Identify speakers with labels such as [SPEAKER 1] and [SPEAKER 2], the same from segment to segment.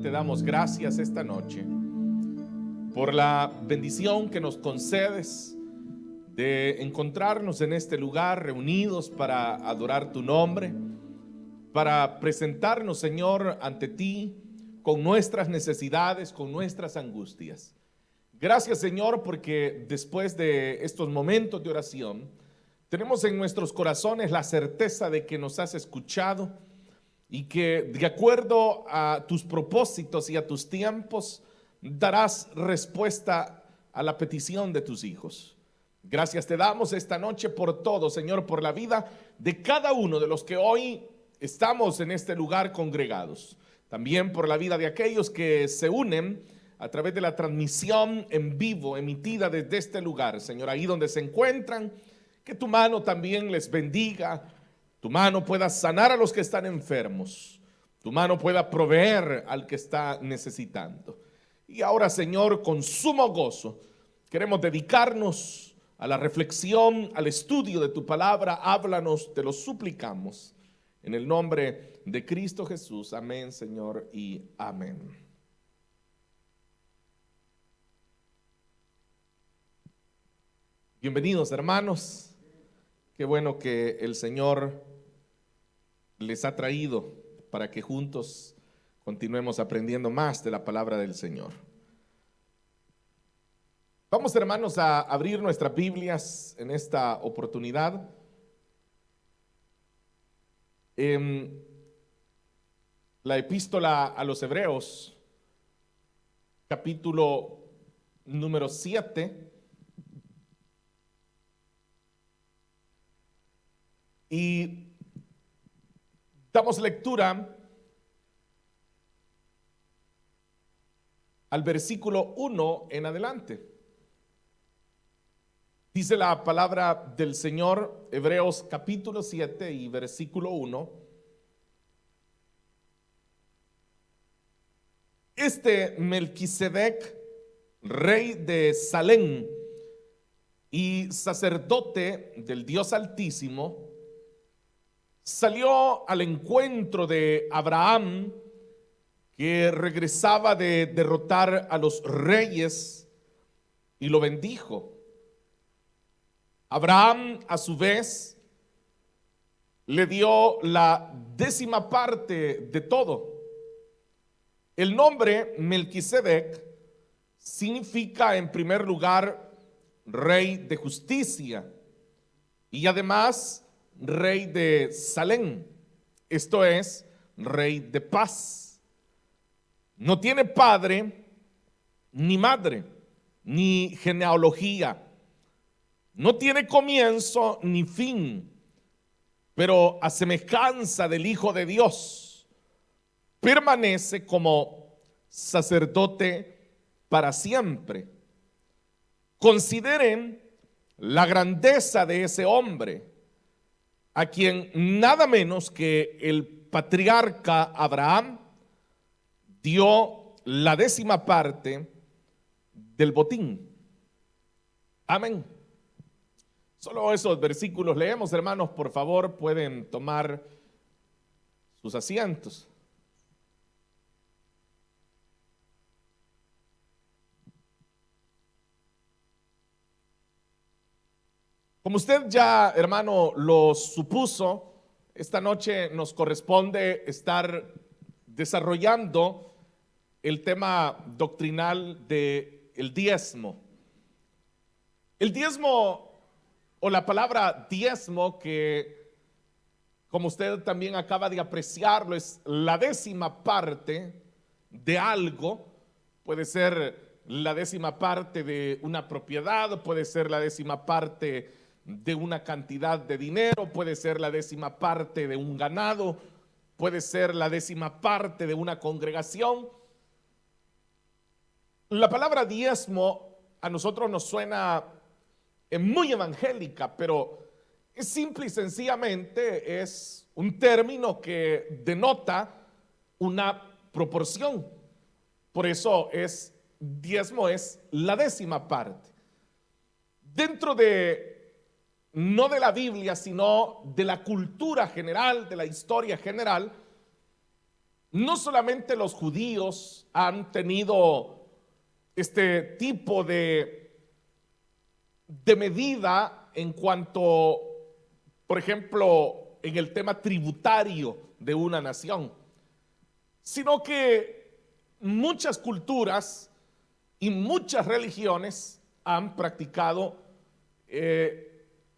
[SPEAKER 1] Te damos gracias esta noche por la bendición que nos concedes de encontrarnos en este lugar reunidos para adorar tu nombre, para presentarnos, Señor, ante ti con nuestras necesidades, con nuestras angustias. Gracias, Señor, porque después de estos momentos de oración tenemos en nuestros corazones la certeza de que nos has escuchado y que de acuerdo a tus propósitos y a tus tiempos darás respuesta a la petición de tus hijos. Gracias te damos esta noche por todo, Señor, por la vida de cada uno de los que hoy estamos en este lugar congregados. También por la vida de aquellos que se unen a través de la transmisión en vivo emitida desde este lugar, Señor, ahí donde se encuentran, que tu mano también les bendiga. Tu mano pueda sanar a los que están enfermos. Tu mano pueda proveer al que está necesitando. Y ahora, Señor, con sumo gozo, queremos dedicarnos a la reflexión, al estudio de tu palabra. Háblanos, te lo suplicamos. En el nombre de Cristo Jesús. Amén, Señor, y amén. Bienvenidos, hermanos. Qué bueno que el Señor les ha traído para que juntos continuemos aprendiendo más de la palabra del Señor. Vamos, hermanos, a abrir nuestras Biblias en esta oportunidad. En la epístola a los Hebreos, capítulo número 7. Y damos lectura al versículo 1 en adelante. Dice la palabra del Señor, Hebreos capítulo 7 y versículo 1. Este Melquisedec, rey de Salem y sacerdote del Dios Altísimo, salió al encuentro de Abraham, que regresaba de derrotar a los reyes, y lo bendijo. Abraham, a su vez, le dio la 10ª parte de todo. El nombre Melquisedec significa, en primer lugar, rey de justicia, y además rey de Salem, esto es, rey de paz. No tiene padre, ni madre, ni genealogía. No tiene comienzo ni fin, pero a semejanza del Hijo de Dios, permanece como sacerdote para siempre. Consideren la grandeza de ese hombre, a quien nada menos que el patriarca Abraham dio la 10ª parte del botín. Amén. Solo esos versículos leemos, hermanos. Por favor, pueden tomar sus asientos. Como usted ya, hermano, lo supuso, esta noche nos corresponde estar desarrollando el tema doctrinal del diezmo. El diezmo, o la palabra diezmo, que como usted también acaba de apreciarlo, es la 10ª parte de algo. Puede ser la 10ª parte de una propiedad, puede ser la 10ª parte de una cantidad de dinero, puede ser la 10ª parte de un ganado, puede ser la 10ª parte de una congregación. La palabra diezmo a nosotros nos suena muy evangélica, pero es simple y sencillamente es un término que denota una proporción. Por eso diezmo es la 10ª parte. Dentro de no de la Biblia, sino de la cultura general, de la historia general, no solamente los judíos han tenido este tipo de medida en cuanto, por ejemplo, en el tema tributario de una nación, sino que muchas culturas y muchas religiones han practicado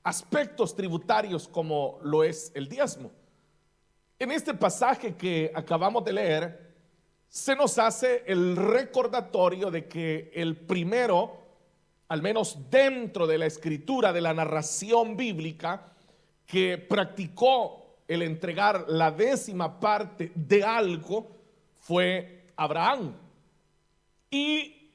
[SPEAKER 1] aspectos tributarios como lo es el diezmo. En este pasaje que acabamos de leer, se nos hace el recordatorio de que el primero, al menos dentro de la escritura, de la narración bíblica, que practicó el entregar la 10ª parte de algo fue Abraham. Y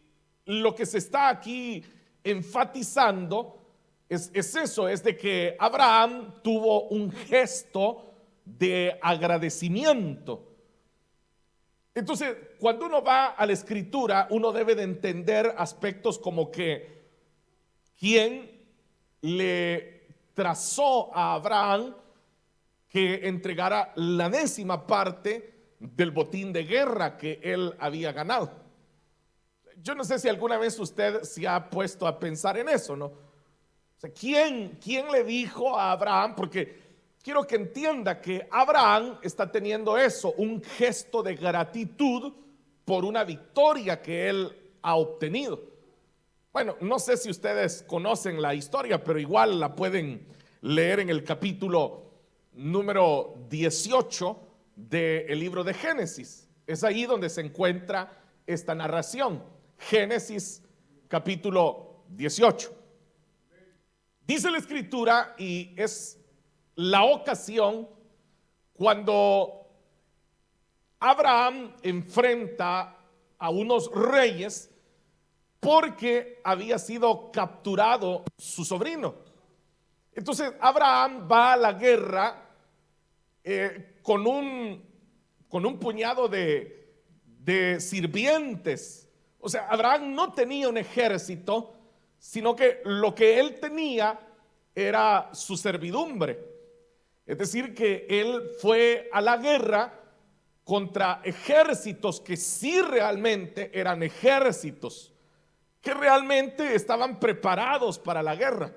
[SPEAKER 1] lo que se está aquí enfatizando es eso, es de que Abraham tuvo un gesto de agradecimiento. Entonces, cuando uno va a la escritura, uno debe de entender aspectos como que quién le trazó a Abraham que entregara la 10ª parte del botín de guerra que él había ganado. Yo no sé si alguna vez usted se ha puesto a pensar en eso, ¿no? O sea, ¿quién le dijo a Abraham? Porque quiero que entienda que Abraham está teniendo eso, un gesto de gratitud por una victoria que él ha obtenido. Bueno, no sé si ustedes conocen la historia, pero igual la pueden leer en el capítulo número 18 del libro de Génesis. Es ahí donde se encuentra esta narración. Génesis capítulo 18. Dice la escritura, y es la ocasión cuando Abraham enfrenta a unos reyes porque había sido capturado su sobrino. Entonces Abraham va a la guerra con un puñado de sirvientes. O sea, Abraham no tenía un ejército, sino que lo que él tenía era su servidumbre. Es decir, que él fue a la guerra contra ejércitos que sí realmente eran ejércitos, que realmente estaban preparados para la guerra.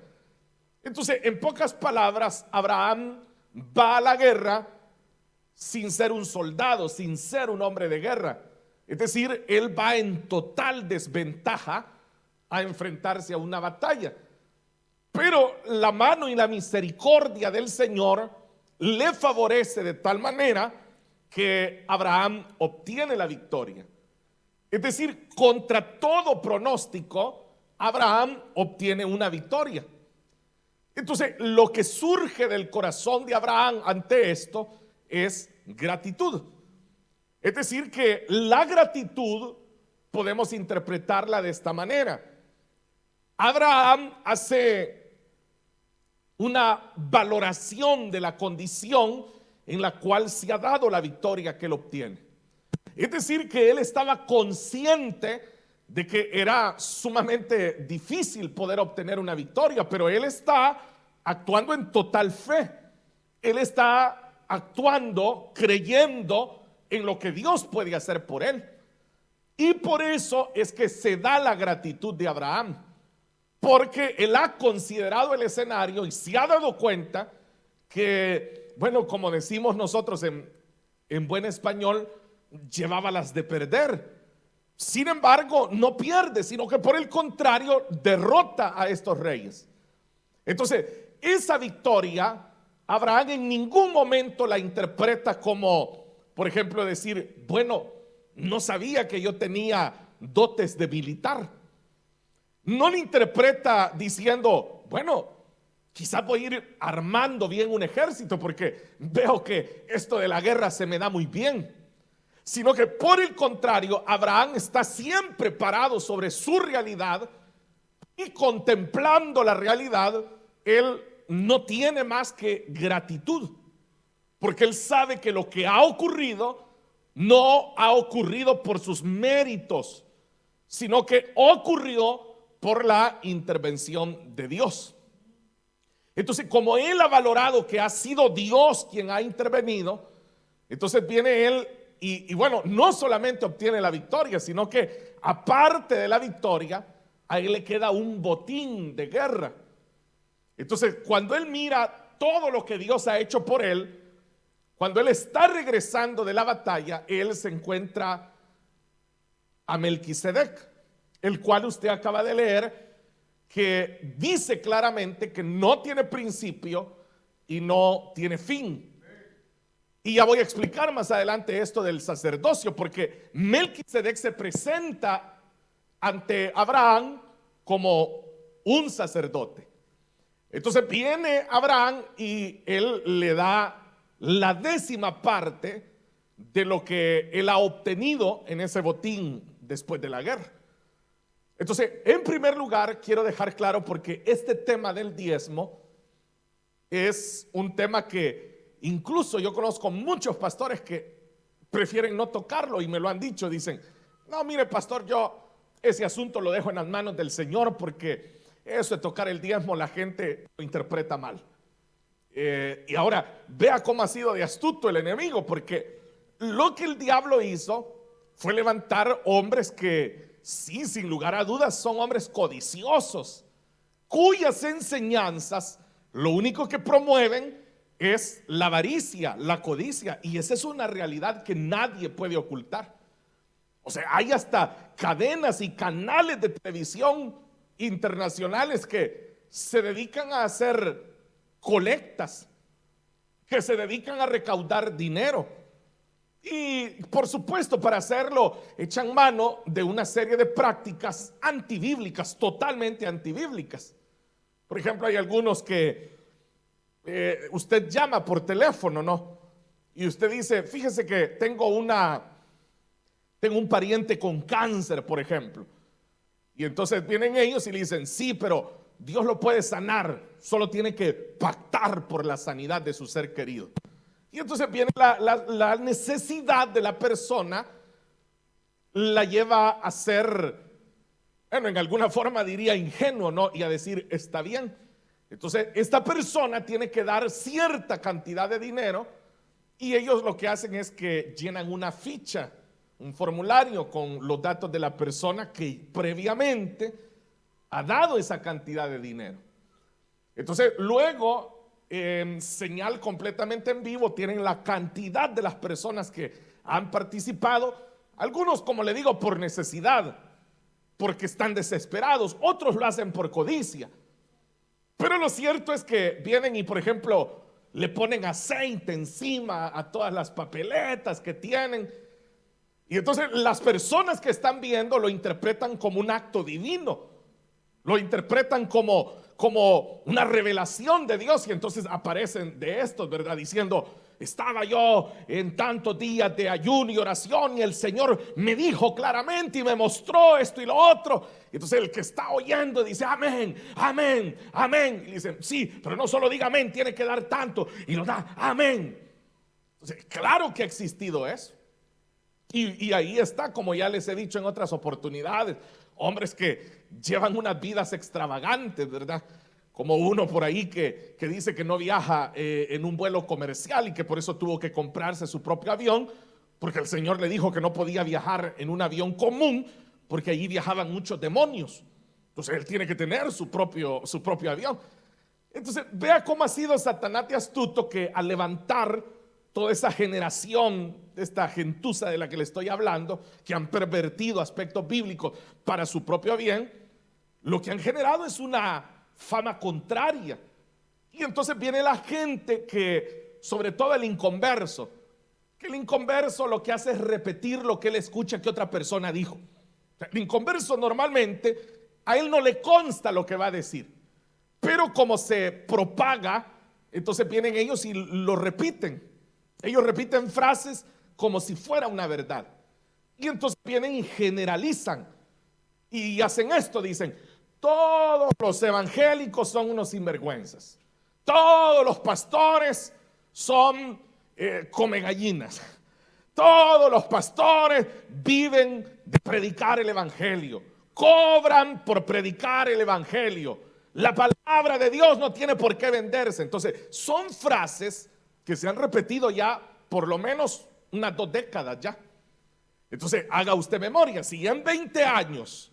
[SPEAKER 1] Entonces, en pocas palabras, Abraham va a la guerra sin ser un soldado, sin ser un hombre de guerra. Es decir, él va en total desventaja a enfrentarse a una batalla. Pero la mano y la misericordia del Señor le favorece de tal manera que Abraham obtiene la victoria. Es decir, contra todo pronóstico, Abraham obtiene una victoria. Entonces, lo que surge del corazón de Abraham ante esto es gratitud. Es decir, que la gratitud podemos interpretarla de esta manera. Abraham hace una valoración de la condición en la cual se ha dado la victoria que él obtiene. Es decir, que él estaba consciente de que era sumamente difícil poder obtener una victoria, pero él está actuando en total fe. Él está actuando, creyendo en lo que Dios puede hacer por él. Y por eso es que se da la gratitud de Abraham, porque él ha considerado el escenario y se ha dado cuenta que, bueno, como decimos nosotros en buen español, llevaba las de perder. Sin embargo, no pierde, sino que por el contrario derrota a estos reyes. Entonces, esa victoria, Abraham en ningún momento la interpreta como, por ejemplo, decir, bueno, no sabía que yo tenía dotes de militar. No la interpreta diciendo, bueno, quizás voy a ir armando bien un ejército porque veo que esto de la guerra se me da muy bien. Sino que por el contrario, Abraham está siempre parado sobre su realidad y contemplando la realidad, él no tiene más que gratitud, porque él sabe que lo que ha ocurrido no ha ocurrido por sus méritos, sino que ocurrió por la intervención de Dios. Entonces, como él ha valorado que ha sido Dios quien ha intervenido, entonces viene él y bueno, no solamente obtiene la victoria, sino que aparte de la victoria, a él le queda un botín de guerra. Entonces, cuando él mira todo lo que Dios ha hecho por él, cuando él está regresando de la batalla, él se encuentra a Melquisedec, el cual usted acaba de leer, que dice claramente que no tiene principio y no tiene fin. Y ya voy a explicar más adelante esto del sacerdocio, porque Melquisedec se presenta ante Abraham como un sacerdote. Entonces viene Abraham y él le da la 10ª parte de lo que él ha obtenido en ese botín después de la guerra. Entonces, en primer lugar, quiero dejar claro, porque este tema del diezmo es un tema que incluso yo conozco muchos pastores que prefieren no tocarlo y me lo han dicho. Dicen, no, mire pastor, yo ese asunto lo dejo en las manos del Señor, porque eso de tocar el diezmo la gente lo interpreta mal. Y ahora vea cómo ha sido de astuto el enemigo, porque lo que el diablo hizo fue levantar hombres que sí, sin lugar a dudas, son hombres codiciosos, cuyas enseñanzas lo único que promueven es la avaricia, la codicia, y esa es una realidad que nadie puede ocultar. O sea, hay hasta cadenas y canales de televisión internacionales que se dedican a hacer colectas, que se dedican a recaudar dinero. Y por supuesto, para hacerlo echan mano de una serie de prácticas antibíblicas, totalmente antibíblicas. Por ejemplo, hay algunos que usted llama por teléfono, ¿no? Y usted dice, fíjese que tengo un pariente con cáncer, por ejemplo. Y entonces vienen ellos y le dicen, sí, pero Dios lo puede sanar, solo tiene que pactar por la sanidad de su ser querido. Y entonces viene la necesidad de la persona, la lleva a ser, bueno, en alguna forma diría ingenuo, ¿no? Y a decir, está bien. Entonces esta persona tiene que dar cierta cantidad de dinero, y ellos lo que hacen es que llenan una ficha, un formulario con los datos de la persona que previamente ha dado esa cantidad de dinero. Entonces luego, en señal completamente en vivo, tienen la cantidad de las personas que han participado. Algunos, como le digo, por necesidad, porque están desesperados. Otros lo hacen por codicia. Pero lo cierto es que vienen y, por ejemplo, le ponen aceite encima a todas las papeletas que tienen. Y entonces las personas que están viendo lo interpretan como un acto divino, lo interpretan como una revelación de Dios. Y entonces aparecen de estos, ¿verdad? Diciendo, estaba yo en tantos días de ayuno y oración y el Señor me dijo claramente y me mostró esto y lo otro. Y entonces el que está oyendo dice, amén, amén, amén. Y dicen, sí, pero no solo diga amén, tiene que dar tanto. Y lo da, amén. Entonces, claro que ha existido eso. Y ahí está, como ya les he dicho en otras oportunidades, hombres que llevan unas vidas extravagantes, ¿verdad? Como uno por ahí que dice que no viaja en un vuelo comercial y que por eso tuvo que comprarse su propio avión, porque el Señor le dijo que no podía viajar en un avión común, porque allí viajaban muchos demonios. Entonces él tiene que tener su propio avión. Entonces vea cómo ha sido Satanás de astuto, que al levantar toda esa generación, esta gentuza de la que le estoy hablando, que han pervertido aspectos bíblicos para su propio bien, lo que han generado es una fama contraria. Y entonces viene la gente que, sobre todo el inconverso, que el inconverso lo que hace es repetir lo que él escucha que otra persona dijo. El inconverso normalmente a él no le consta lo que va a decir, pero como se propaga, entonces vienen ellos y lo repiten. Ellos repiten frases como si fuera una verdad. Y entonces vienen y generalizan y hacen esto, dicen, todos los evangélicos son unos sinvergüenzas, todos los pastores son come gallinas, todos los pastores viven de predicar el evangelio, cobran por predicar el evangelio, La palabra de Dios no tiene por qué venderse. Entonces, son frases que se han repetido ya por lo menos unas 2 décadas ya. Entonces, haga usted memoria, si en 20 años,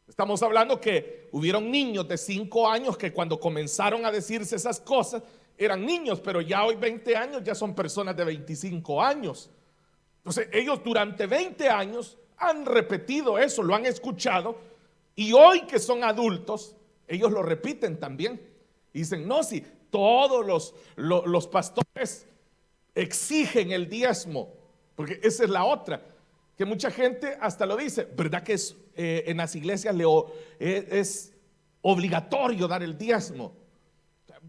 [SPEAKER 1] estamos hablando que hubieron niños de 5 años que cuando comenzaron a decirse esas cosas, eran niños, pero ya hoy 20 años ya son personas de 25 años. Entonces, ellos durante 20 años han repetido eso, lo han escuchado, y hoy que son adultos, ellos lo repiten también. Y dicen, no, si todos los pastores exigen el diezmo, porque esa es la otra, que mucha gente hasta lo dice, ¿verdad que es, en las iglesias es obligatorio dar el diezmo?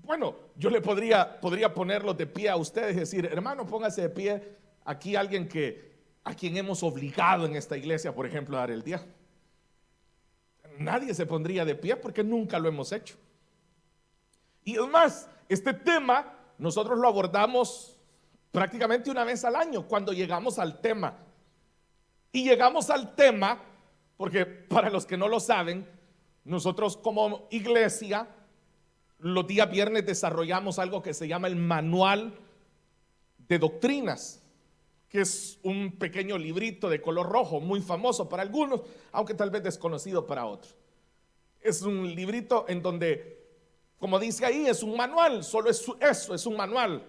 [SPEAKER 1] Bueno, yo le podría ponerlos de pie a ustedes y decir, hermano, póngase de pie aquí alguien a quien hemos obligado en esta iglesia, por ejemplo, a dar el diezmo. Nadie se pondría de pie porque nunca lo hemos hecho. Y además, este tema nosotros lo abordamos prácticamente una vez al año cuando llegamos al tema. Y llegamos al tema porque, para los que no lo saben, nosotros como iglesia los días viernes desarrollamos algo que se llama el Manual de Doctrinas, que es un pequeño librito de color rojo, muy famoso para algunos, aunque tal vez desconocido para otros. Es un librito en donde, como dice ahí, es un manual, solo es eso, es un manual,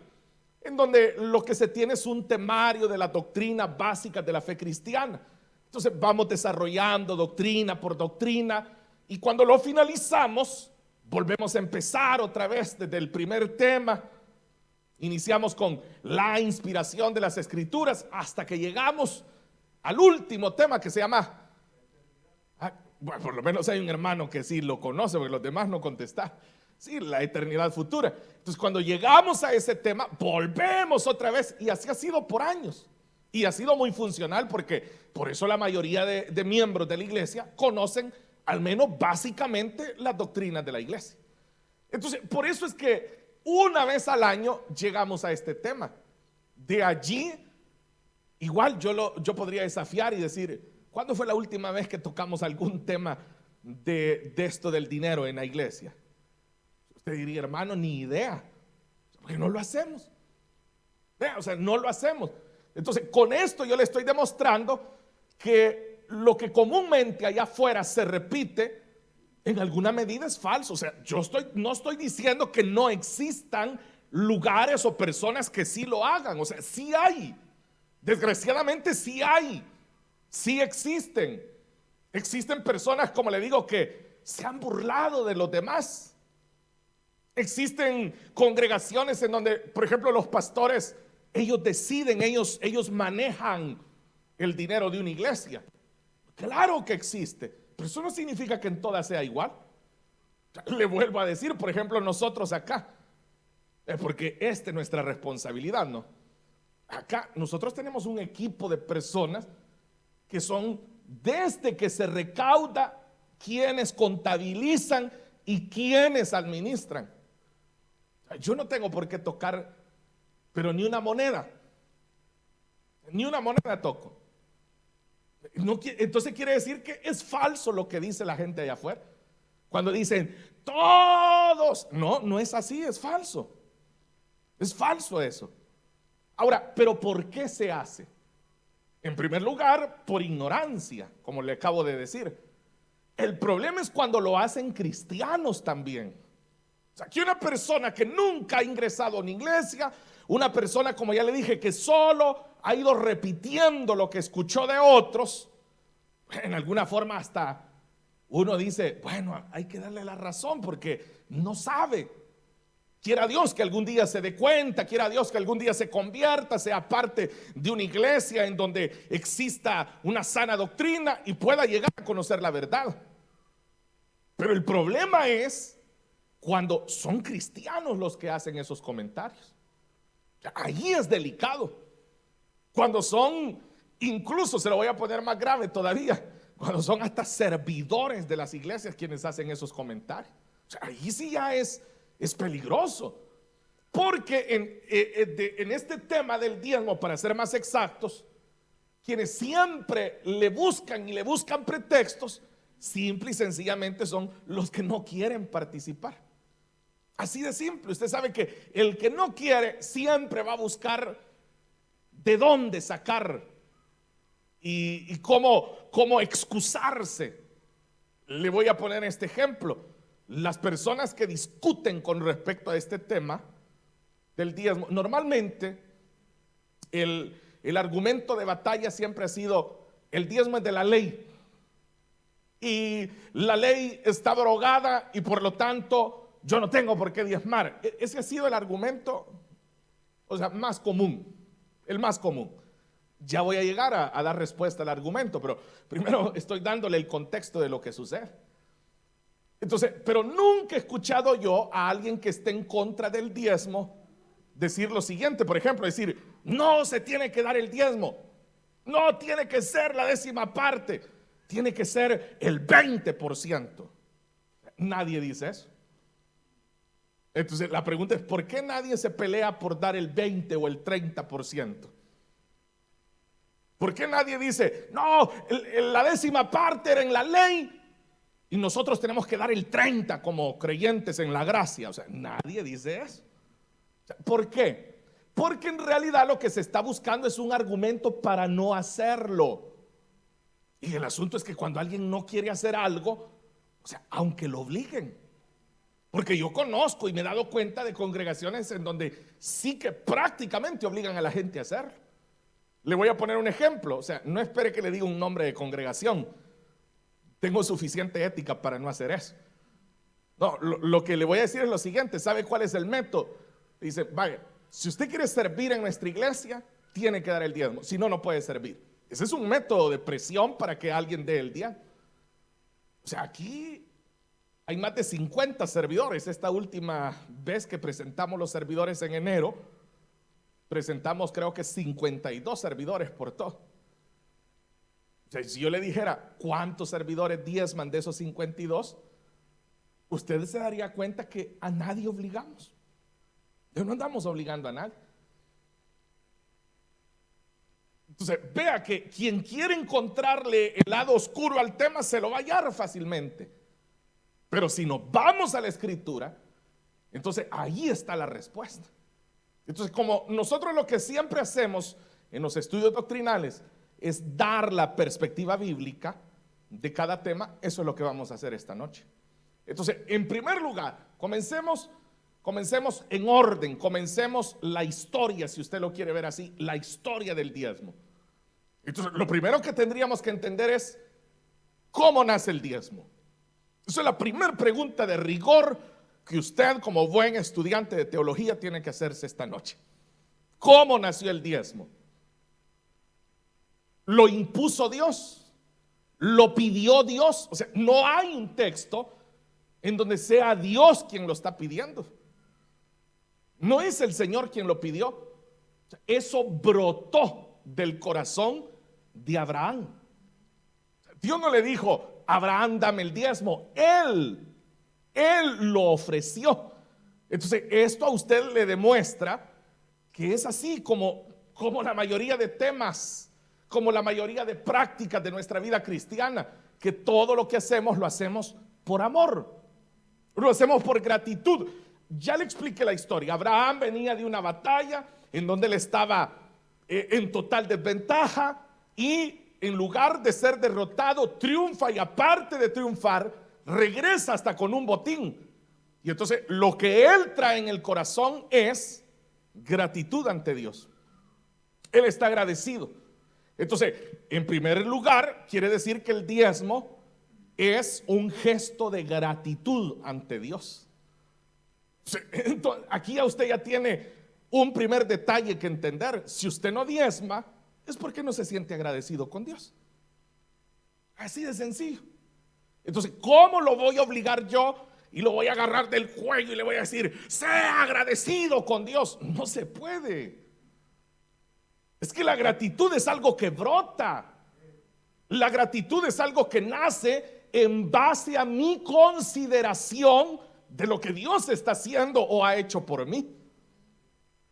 [SPEAKER 1] en donde lo que se tiene es un temario de las doctrinas básicas de la fe cristiana. Entonces vamos desarrollando doctrina por doctrina, y cuando lo finalizamos, volvemos a empezar otra vez desde el primer tema. Iniciamos con la inspiración de las escrituras hasta que llegamos al último tema que se llama, bueno, por lo menos hay un hermano que sí lo conoce, porque los demás no contestan. Sí, la eternidad futura. Entonces, cuando llegamos a ese tema, volvemos otra vez, y así ha sido por años. Y ha sido muy funcional, porque por eso la mayoría de miembros de la iglesia conocen al menos básicamente las doctrinas de la iglesia. Entonces, por eso es que una vez al año llegamos a este tema. De allí, igual yo podría desafiar y decir, ¿cuándo fue la última vez que tocamos algún tema de esto del dinero en la iglesia? Usted diría, hermano, ni idea, porque no lo hacemos. O sea, no lo hacemos. Entonces, con esto yo le estoy demostrando que lo que comúnmente allá afuera se repite, en alguna medida es falso. O sea, no estoy diciendo que no existan lugares o personas que sí lo hagan. O sea, sí hay. Desgraciadamente sí hay. Sí existen. Existen personas, como le digo, que se han burlado de los demás. Existen congregaciones en donde, por ejemplo, los pastores, ellos deciden, ellos manejan el dinero de una iglesia. Claro que existe, pero eso no significa que en todas sea igual. Le vuelvo a decir, por ejemplo, nosotros acá, porque esta es nuestra responsabilidad, ¿no? Acá nosotros tenemos un equipo de personas que son desde que se recauda, quienes contabilizan y quienes administran. Yo no tengo por qué tocar, pero ni una moneda toco. No, entonces quiere decir que es falso lo que dice la gente allá afuera. Cuando dicen todos, no es así, es falso. Es falso eso. Ahora, ¿pero por qué se hace? En primer lugar, por ignorancia, como le acabo de decir. El problema es cuando lo hacen cristianos también. O sea, que una persona que nunca ha ingresado a una iglesia, una persona, como ya le dije, que solo ha ido repitiendo lo que escuchó de otros, en alguna forma hasta uno dice, bueno, hay que darle la razón porque no sabe. Quiera Dios que algún día se dé cuenta, quiera Dios que algún día se convierta, sea parte de una iglesia en donde exista una sana doctrina y pueda llegar a conocer la verdad. Pero el problema es cuando son cristianos los que hacen esos comentarios. Ahí es delicado. Cuando son, incluso se lo voy a poner más grave todavía, cuando son hasta servidores de las iglesias quienes hacen esos comentarios. O sea, ahí sí ya es peligroso. Porque en este tema del diezmo, para ser más exactos, quienes siempre le buscan pretextos, simple y sencillamente son los que no quieren participar. Así de simple. Usted sabe que el que no quiere siempre va a buscar de dónde sacar y cómo excusarse. Le voy a poner este ejemplo. Las personas que discuten con respecto a este tema del diezmo, normalmente el argumento de batalla siempre ha sido: el diezmo es de la ley y la ley está abrogada y por lo tanto yo no tengo por qué diezmar. Ese ha sido el argumento, o sea, más común, el más común. Ya voy a llegar a dar respuesta al argumento, pero primero estoy dándole el contexto de lo que sucede. Entonces, pero nunca he escuchado yo a alguien que esté en contra del diezmo decir lo siguiente, por ejemplo, decir: no se tiene que dar el diezmo, no tiene que ser la 10ª parte, tiene que ser el 20%. Nadie dice eso. Entonces la pregunta es: ¿por qué nadie se pelea por dar el 20 o el 30%? ¿Por qué nadie dice: no, la 10ª parte era en la ley y nosotros tenemos que dar el 30 como creyentes en la gracia? O sea, nadie dice eso. ¿Por qué? Porque en realidad lo que se está buscando es un argumento para no hacerlo. Y el asunto es que cuando alguien no quiere hacer algo, o sea, aunque lo obliguen, porque yo conozco y me he dado cuenta de congregaciones en donde sí que prácticamente obligan a la gente a hacerlo. Le voy a poner un ejemplo, o sea, no espere que le diga un nombre de congregación. Tengo suficiente ética para no hacer eso. No, lo que le voy a decir es lo siguiente: ¿sabe cuál es el método? Dice: vaya, si usted quiere servir en nuestra iglesia, tiene que dar el diezmo, si no, no puede servir. Ese es un método de presión para que alguien dé el diezmo. O sea, aquí hay más de 50 servidores. Esta última vez que presentamos los servidores en enero, presentamos creo que 52 servidores por todo. O sea, si yo le dijera cuántos servidores diezman de esos 52, usted se daría cuenta que a nadie obligamos. No andamos obligando a nadie. Entonces vea que quien quiere encontrarle el lado oscuro al tema se lo va a hallar fácilmente. Pero si nos vamos a la escritura, entonces ahí está la respuesta. Entonces, como nosotros lo que siempre hacemos en los estudios doctrinales es dar la perspectiva bíblica de cada tema, eso es lo que vamos a hacer esta noche. Entonces, en primer lugar, comencemos en orden, comencemos la historia, si usted lo quiere ver así, la historia del diezmo. Entonces, lo primero que tendríamos que entender es cómo nace el diezmo. Esa es la primera pregunta de rigor que usted, como buen estudiante de teología, tiene que hacerse esta noche. ¿Cómo nació el diezmo? ¿Lo impuso Dios? ¿Lo pidió Dios? O sea, no hay un texto en donde sea Dios quien lo está pidiendo. No es el Señor quien lo pidió. O sea, eso brotó del corazón de Abraham. Dios no le dijo: Abraham, dame el diezmo. Él lo ofreció. Entonces esto a usted le demuestra que es así como la mayoría de temas, como la mayoría de prácticas de nuestra vida cristiana, que todo lo que hacemos lo hacemos por amor, lo hacemos por gratitud. Ya le expliqué la historia. Abraham venía de una batalla en donde él estaba en total desventaja, y en lugar de ser derrotado, triunfa, y aparte de triunfar, regresa hasta con un botín. Y entonces lo que él trae en el corazón es gratitud ante Dios. Él está agradecido. Entonces, en primer lugar, quiere decir que el diezmo es un gesto de gratitud ante Dios. Entonces, aquí a usted ya tiene un primer detalle que entender. Si usted no diezma, es porque no se siente agradecido con Dios. Así de sencillo. Entonces, ¿cómo lo voy a obligar yo y lo voy a agarrar del cuello y le voy a decir: sea agradecido con Dios? No se puede. Es que la gratitud es algo que brota. La gratitud es algo que nace en base a mi consideración de lo que Dios está haciendo o ha hecho por mí.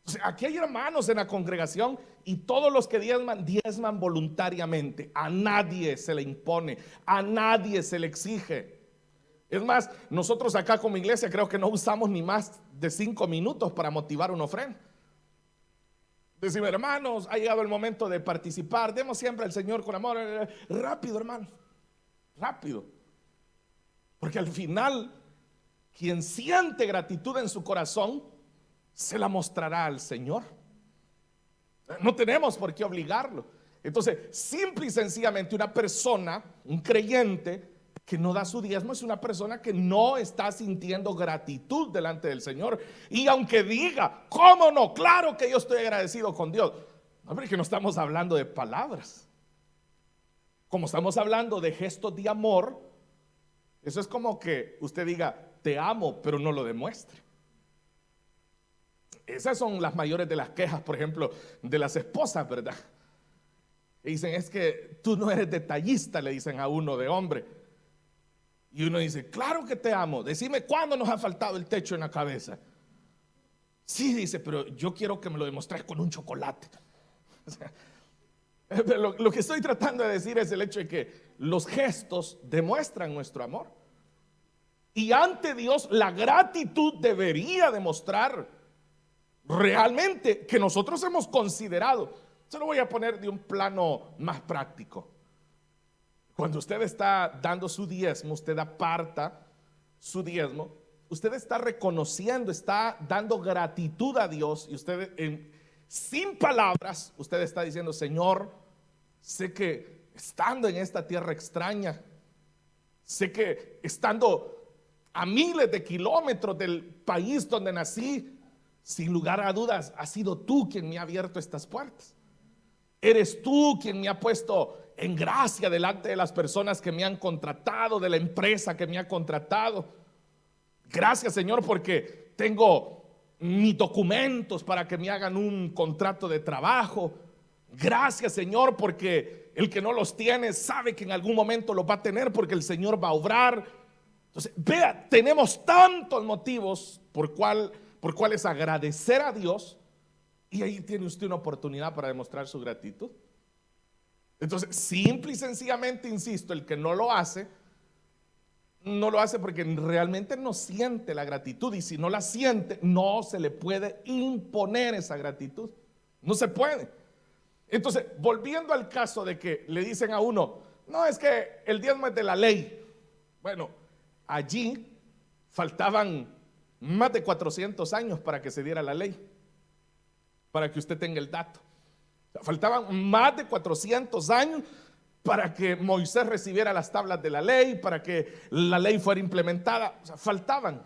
[SPEAKER 1] O sea, aquí hay hermanos en la congregación y todos los que diezman voluntariamente. A nadie se le impone, a nadie se le exige. Es más, nosotros acá como iglesia creo que no usamos ni más de 5 minutos para motivar una ofrenda. Decimos, hermanos, ha llegado el momento de participar, demos siempre al Señor con amor. Rápido, hermano, rápido. Porque al final, quien siente gratitud en su corazón, se la mostrará al Señor. No tenemos por qué obligarlo. Entonces, simple y sencillamente, una persona, un creyente que no da su diezmo, es una persona que no está sintiendo gratitud delante del Señor. Y aunque diga, ¿cómo no? Claro que yo estoy agradecido con Dios. No, pero es que no estamos hablando de palabras. Como estamos hablando de gestos de amor, eso es como que usted diga, te amo, pero no lo demuestre. Esas son las mayores de las quejas, por ejemplo, de las esposas, ¿verdad? Y dicen, es que tú no eres detallista, le dicen a uno de hombre. Y uno dice, claro que te amo, decime cuándo nos ha faltado el techo en la cabeza. Sí, dice, pero yo quiero que me lo demuestres con un chocolate. O sea, lo que estoy tratando de decir es el hecho de que los gestos demuestran nuestro amor. Y ante Dios la gratitud debería demostrar realmente que nosotros hemos considerado. Se lo voy a poner de un plano más práctico. Cuando usted está dando su diezmo, usted aparta su diezmo, usted está reconociendo, está dando gratitud a Dios. Y usted sin palabras, usted está diciendo, Señor, sé que estando en esta tierra extraña, sé que estando a miles de kilómetros del país donde nací, sin lugar a dudas, has sido tú quien me ha abierto estas puertas. Eres tú quien me ha puesto en gracia delante de las personas que me han contratado, de la empresa que me ha contratado. Gracias, Señor, porque tengo mis documentos para que me hagan un contrato de trabajo. Gracias, Señor, porque el que no los tiene sabe que en algún momento los va a tener, porque el Señor va a obrar. Entonces, vea, tenemos tantos motivos por cuales agradecer a Dios, y ahí tiene usted una oportunidad para demostrar su gratitud. Entonces, simple y sencillamente, insisto, el que no lo hace porque realmente no siente la gratitud, y si no la siente, no se le puede imponer esa gratitud. No se puede. Entonces, volviendo al caso de que le dicen a uno, no, es que el diezmo es de la ley. Bueno, allí faltaban más de 400 años para que se diera la ley, para que usted tenga el dato. Faltaban más de 400 años para que Moisés recibiera las tablas de la ley, para que la ley fuera implementada. O sea, faltaban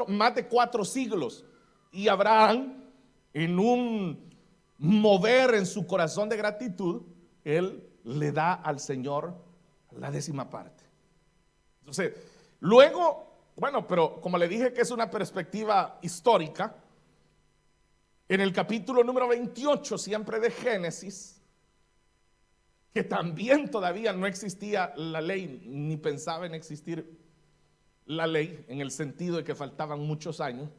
[SPEAKER 1] más de 4 siglos. Y Abraham, en un mover en su corazón de gratitud, él le da al Señor la 10ª parte. Entonces, luego, bueno, pero como le dije que es una perspectiva histórica, en el capítulo número 28 siempre de Génesis, que también todavía no existía la ley, ni pensaba en existir la ley, en el sentido de que faltaban muchos años,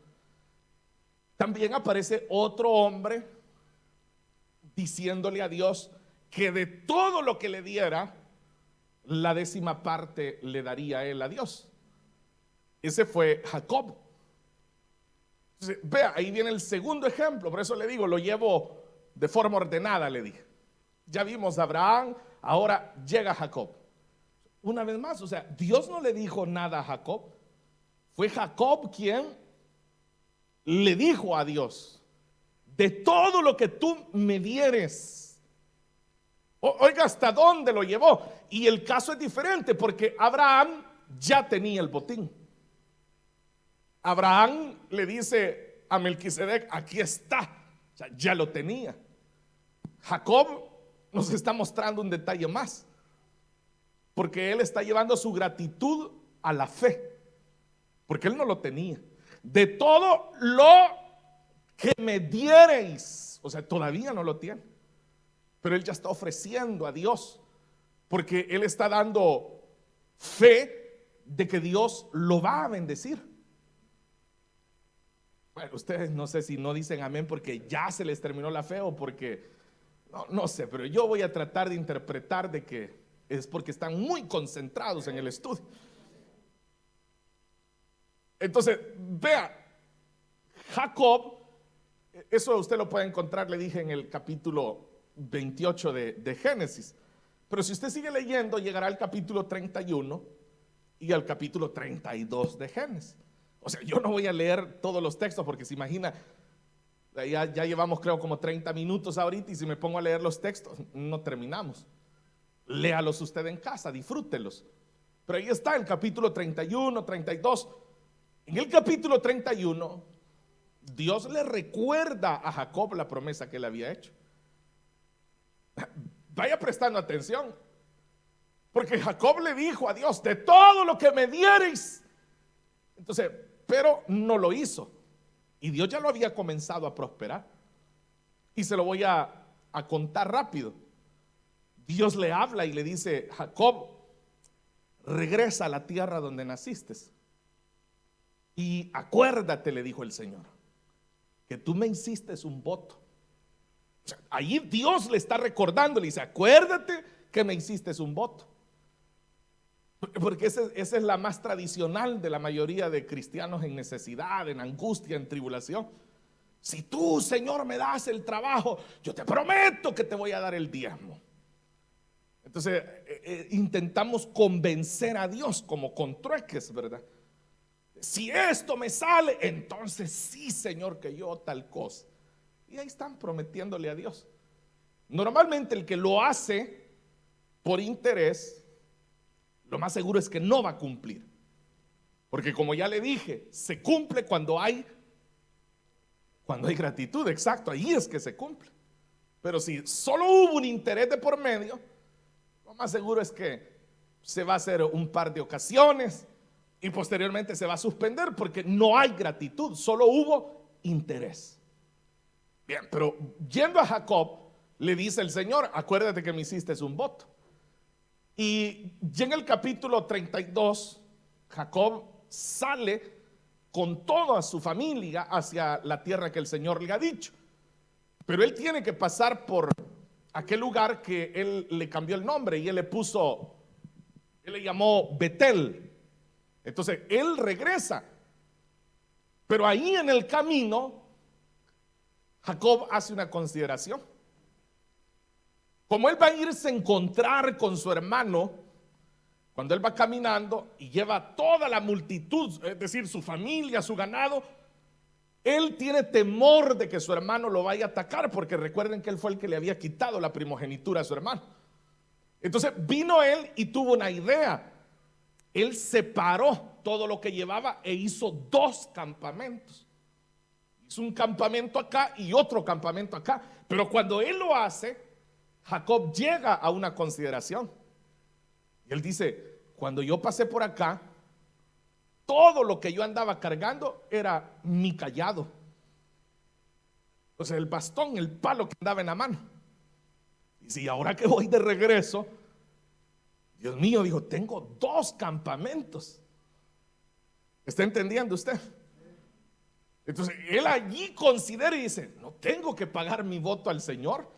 [SPEAKER 1] también aparece otro hombre diciéndole a Dios que de todo lo que le diera, la 10ª parte le daría él a Dios. Ese fue Jacob. Entonces, vea, ahí viene el segundo ejemplo. Por eso le digo, lo llevo de forma ordenada, le dije. Ya vimos a Abraham, ahora llega Jacob. Una vez más, o sea, Dios no le dijo nada a Jacob. Fue Jacob quien le dijo a Dios, de todo lo que tú me dieres. Oiga, ¿hasta dónde lo llevó? Y el caso es diferente porque Abraham ya tenía el botín. Abraham le dice a Melquisedec, aquí está. O sea, ya lo tenía. Jacob nos está mostrando un detalle más, porque él está llevando su gratitud a la fe, porque él no lo tenía. De todo lo que me diereis, o sea, todavía no lo tiene, pero él ya está ofreciendo a Dios, porque él está dando fe de que Dios lo va a bendecir. Bueno, ustedes no sé si no dicen amén porque ya se les terminó la fe o porque, no sé, pero yo voy a tratar de interpretar de que es porque están muy concentrados en el estudio. Entonces, vea, Jacob, eso usted lo puede encontrar, le dije, en el capítulo 28 de Génesis. Pero si usted sigue leyendo, llegará al capítulo 31 y al capítulo 32 de Génesis. O sea, yo no voy a leer todos los textos porque se imagina, ya llevamos creo como 30 minutos ahorita y si me pongo a leer los textos, no terminamos. Léalos usted en casa, disfrútelos. Pero ahí está el capítulo 31, 32. En el capítulo 31, Dios le recuerda a Jacob la promesa que le había hecho. Vaya prestando atención, porque Jacob le dijo a Dios: de todo lo que me diereis. Entonces, pero no lo hizo. Y Dios ya lo había comenzado a prosperar. Y se lo voy a contar rápido. Dios le habla y le dice: Jacob, regresa a la tierra donde naciste. Y acuérdate, le dijo el Señor, que tú me hiciste un voto. O sea, ahí Dios le está recordando, le dice: acuérdate que me hiciste un voto. Porque esa es la más tradicional de la mayoría de cristianos en necesidad, en angustia, en tribulación. Si tú, Señor, me das el trabajo, yo te prometo que te voy a dar el diezmo. Entonces intentamos convencer a Dios como con trueques, ¿verdad? Si esto me sale, entonces sí, Señor, que yo tal cosa. Y ahí están prometiéndole a Dios. Normalmente el que lo hace por interés, lo más seguro es que no va a cumplir. Porque como ya le dije, se cumple cuando hay gratitud, exacto, ahí es que se cumple. Pero si solo hubo un interés de por medio, lo más seguro es que se va a hacer un par de ocasiones y posteriormente se va a suspender porque no hay gratitud, solo hubo interés. Bien, pero yendo a Jacob, le dice el Señor: acuérdate que me hiciste un voto. Y ya en el capítulo 32, Jacob sale con toda su familia hacia la tierra que el Señor le ha dicho. Pero él tiene que pasar por aquel lugar que él le cambió el nombre y él le llamó Betel. Entonces él regresa, pero ahí en el camino Jacob hace una consideración. Como él va a irse a encontrar con su hermano, cuando él va caminando y lleva toda la multitud, es decir, su familia, su ganado, él tiene temor de que su hermano lo vaya a atacar, porque recuerden que él fue el que le había quitado la primogenitura a su hermano. Entonces vino él y tuvo una idea. Él separó todo lo que llevaba e hizo dos campamentos. Hizo un campamento acá y otro campamento acá. Pero cuando él lo hace, Jacob llega a una consideración. Y él dice: cuando yo pasé por acá, todo lo que yo andaba cargando era mi cayado. O sea, el bastón, el palo que andaba en la mano. Y si ahora que voy de regreso, Dios mío, dijo, tengo dos campamentos. ¿Está entendiendo usted? Entonces él allí considera y dice: no tengo que pagar mi voto al Señor.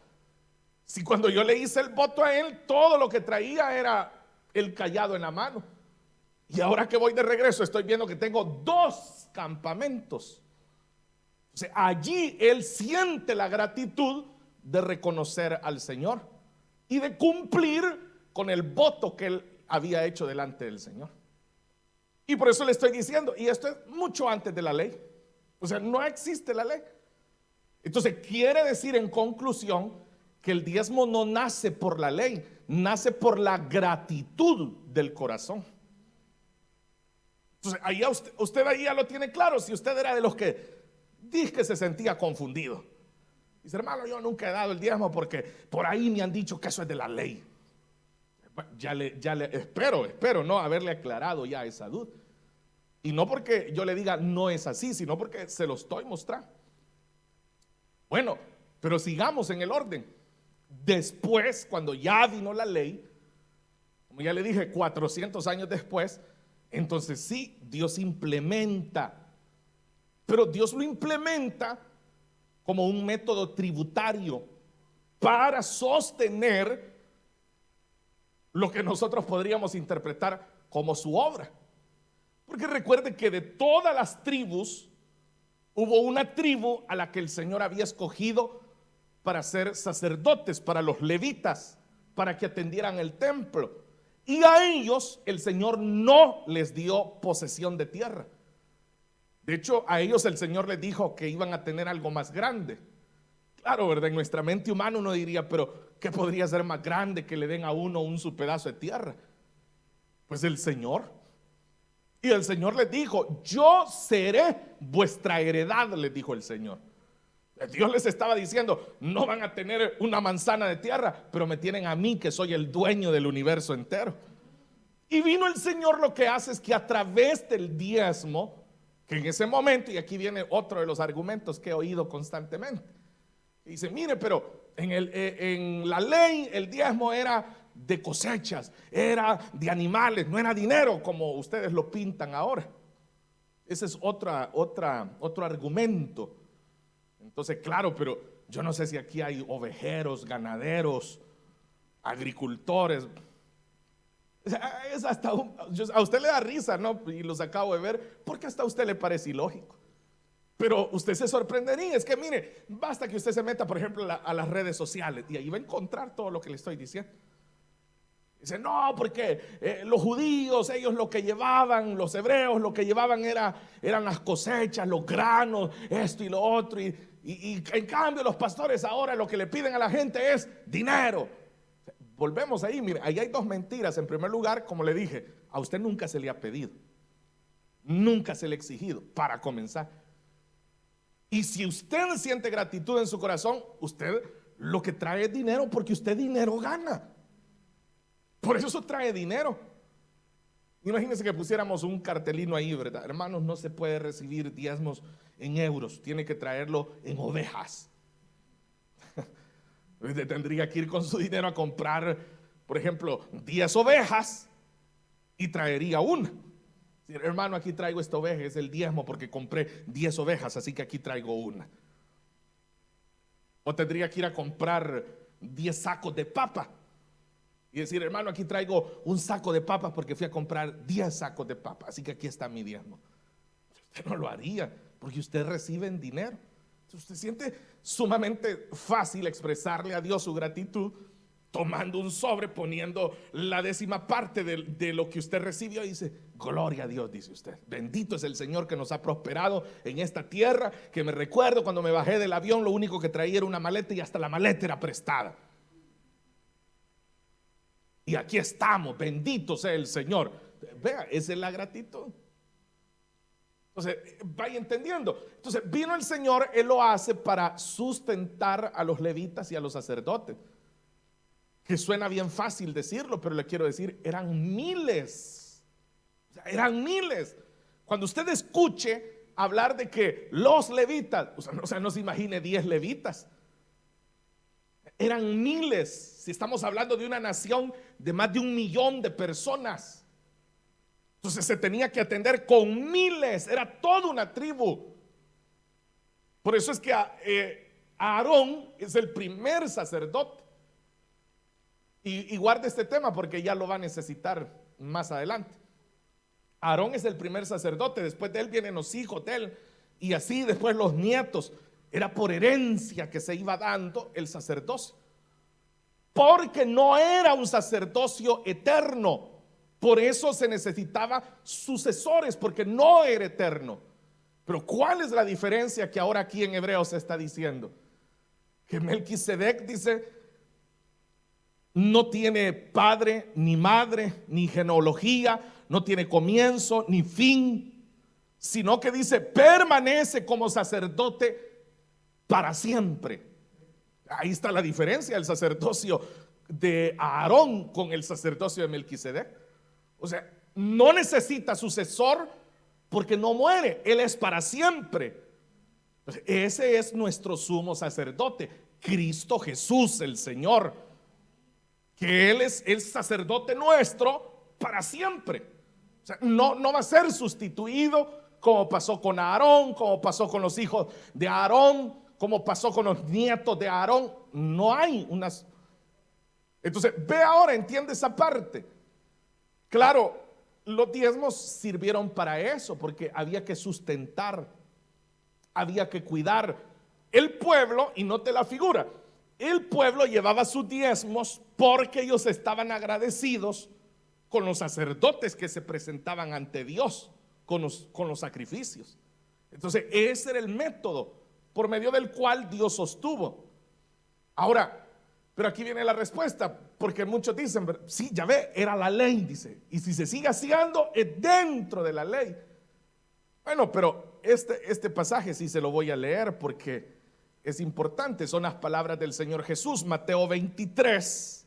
[SPEAKER 1] Si cuando yo le hice el voto a él, todo lo que traía era el cayado en la mano. Y ahora que voy de regreso, estoy viendo que tengo dos campamentos. O sea, allí él siente la gratitud de reconocer al Señor y de cumplir con el voto que él había hecho delante del Señor. Y por eso le estoy diciendo, y esto es mucho antes de la ley. O sea, no existe la ley. Entonces quiere decir en conclusión que el diezmo no nace por la ley, nace por la gratitud del corazón. Entonces ahí usted ahí ya lo tiene claro. Si usted era de los que dice que se sentía confundido, dice: hermano, yo nunca he dado el diezmo porque por ahí me han dicho que eso es de la ley. Ya le espero no haberle aclarado ya esa duda. Y no porque yo le diga no es así, sino porque se lo estoy mostrando. Bueno, pero sigamos en el orden. Después, cuando ya vino la ley, como ya le dije, 400 años después, entonces sí, Dios implementa pero Dios lo implementa como un método tributario para sostener lo que nosotros podríamos interpretar como su obra. Porque recuerde que de todas las tribus hubo una tribu a la que el Señor había escogido para ser sacerdotes, para los levitas, para que atendieran el templo. Y a ellos el Señor no les dio posesión de tierra. De hecho, a ellos el Señor les dijo que iban a tener algo más grande. Claro, ¿verdad? En nuestra mente humana uno diría, pero ¿qué podría ser más grande que le den a uno su pedazo de tierra? Pues el Señor. Y el Señor les dijo, yo seré vuestra heredad, les dijo el Señor. Dios les estaba diciendo, no van a tener una manzana de tierra, pero me tienen a mí, que soy el dueño del universo entero. Y vino el Señor, lo que hace es que a través del diezmo, que en ese momento, y aquí viene otro de los argumentos que he oído constantemente, dice, mire, pero en la ley el diezmo era de cosechas, era de animales, no era dinero como ustedes lo pintan ahora. Ese es otro argumento. Entonces, claro, pero yo no sé si aquí hay ovejeros, ganaderos, agricultores. Es hasta a usted le da risa, ¿no? Y los acabo de ver, porque hasta a usted le parece ilógico. Pero usted se sorprendería. Es que mire, basta que usted se meta, por ejemplo, a las redes sociales, y ahí va a encontrar todo lo que le estoy diciendo. Dice, no, porque los judíos, ellos lo que llevaban, los hebreos lo que llevaban eran las cosechas, los granos, esto y lo otro. Y en cambio los pastores ahora lo que le piden a la gente es dinero. Volvemos ahí, mire, ahí hay dos mentiras. En primer lugar, como le dije, a usted nunca se le ha pedido, nunca se le ha exigido, para comenzar. Y si usted siente gratitud en su corazón, usted lo que trae es dinero, porque usted dinero gana. Por eso trae dinero. Imagínense que pusiéramos un cartelino ahí, ¿verdad? Hermanos, no se puede recibir diezmos en euros, tiene que traerlo en ovejas. Tendría que ir con su dinero a comprar, por ejemplo, 10 ovejas y traería una. Hermano, aquí traigo esta oveja, es el diezmo porque compré 10 ovejas, así que aquí traigo una. O tendría que ir a comprar 10 sacos de papa y decir, hermano, aquí traigo un saco de papas porque fui a comprar 10 sacos de papas, así que aquí está mi diezmo. Usted no lo haría porque usted recibe en dinero. Usted siente sumamente fácil expresarle a Dios su gratitud tomando un sobre, poniendo la 10ª parte de lo que usted recibió y dice, gloria a Dios, dice usted. Bendito es el Señor que nos ha prosperado en esta tierra, que me recuerdo cuando me bajé del avión, lo único que traía era una maleta y hasta la maleta era prestada. Y aquí estamos, bendito sea el Señor. Vea, esa es la gratitud. Entonces, vaya entendiendo. Entonces, vino el Señor, Él lo hace para sustentar a los levitas y a los sacerdotes. Que suena bien fácil decirlo, pero le quiero decir, eran miles. Eran miles. Cuando usted escuche hablar de que los levitas, o sea, no se imagine 10 levitas. Eran miles. Si estamos hablando de una nación de más de 1 millón de personas, entonces se tenía que atender con miles. Era toda una tribu. Por eso es que Aarón es el primer sacerdote. Y guarde este tema porque ya lo va a necesitar más adelante. Aarón es el primer sacerdote. Después de él vienen los hijos de él, y así después los nietos. Era por herencia que se iba dando el sacerdocio, porque no era un sacerdocio eterno. Por eso se necesitaba sucesores, porque no era eterno. Pero ¿cuál es la diferencia que ahora aquí en Hebreos se está diciendo? Que Melquisedec, dice, no tiene padre, ni madre, ni genealogía, no tiene comienzo, ni fin, sino que dice, permanece como sacerdote para siempre. Ahí está la diferencia del sacerdocio de Aarón con el sacerdocio de Melquisedec. O sea, no necesita sucesor porque no muere, él es para siempre. Ese es nuestro sumo sacerdote, Cristo Jesús el Señor, que Él es el sacerdote nuestro para siempre. O sea, no va a ser sustituido como pasó con Aarón, como pasó con los hijos de Aarón, como pasó con los nietos de Aarón. No hay unas... Entonces, ve ahora, entiende esa parte. Claro, los diezmos sirvieron para eso, porque había que sustentar, había que cuidar el pueblo. Y note la figura, el pueblo llevaba sus diezmos porque ellos estaban agradecidos con los sacerdotes que se presentaban ante Dios con los sacrificios. Entonces ese era el método por medio del cual Dios sostuvo. Ahora, pero aquí viene la respuesta, porque muchos dicen, sí, ya ve, era la ley, dice, y si se sigue haciendo es dentro de la ley. Bueno, pero este pasaje sí se lo voy a leer porque es importante. Son las palabras del Señor Jesús, Mateo 23,